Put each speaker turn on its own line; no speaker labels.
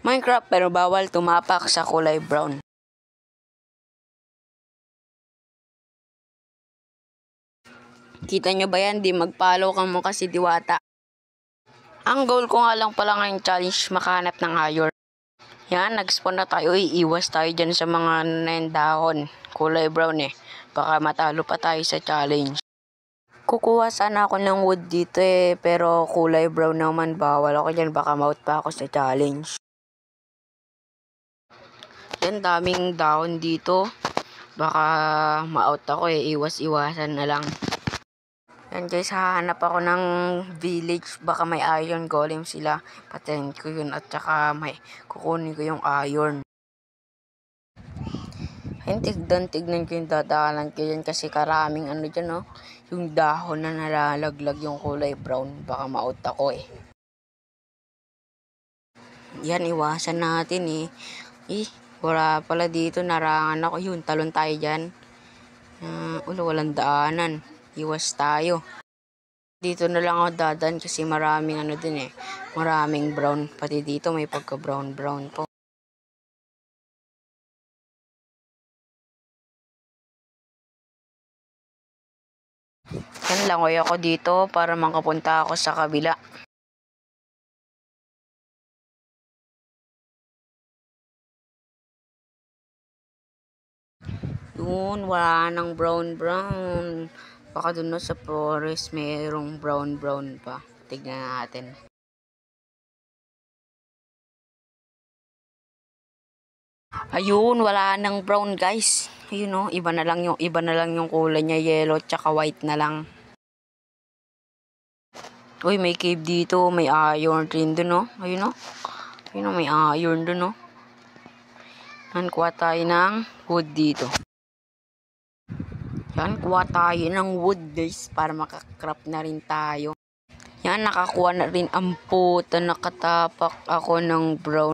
Minecraft pero bawal tumapak sa kulay brown. Kita nyo ba yan? Di mag-follow ka mo kasi Diwata. Ang goal ko nga lang pala ngayong challenge, makahanap ng iron. Yan, nag-spawn na tayo. Iiwas tayo dyan sa mga dahon. Kulay brown eh. Baka matalo pa tayo sa challenge. Kukuha sana ako ng wood dito eh. Pero kulay brown naman. Bawal ako dyan. Baka maut pa ako sa challenge. Yan, daming dahon dito. Baka ma-out ako eh. Iwas-iwasan na lang. Yan guys, hahanap ako ng village. Baka may iron golem sila. Patayin ko yun at saka may kukunin ko yung iron. Ayun, tignan ko yung dadaanan ko yan kasi karaming ano dyan oh. Yung dahon na nalalaglag yung kulay brown. Baka ma-out ako eh. Yan, iwasan natin eh. Wala pala dito, narangan ako. Yun, talon tayo dyan. Walang daanan. Iwas tayo. Dito na lang ako dadan kasi maraming ano din eh. Maraming brown. Pati dito may pagka brown po. Yan, langoy ako dito para makapunta ako sa kabila. Yun, wala nang brown. Baka dun sa forest mayroong brown pa. Tignan natin. Ayun, wala nang brown guys. Ayun oh, iba na lang yung kulay niya, yellow tsaka white na lang. Uy, may cave dito, may iron rin dun oh. Ayun oh. Ayun oh, may iron dun oh. Kuha tayo ng wood dito. Yan, kuha tayo ng wood guys para makakraft na rin tayo. Yan, nakakuha na rin ang puta, nakatapak ako ng brown.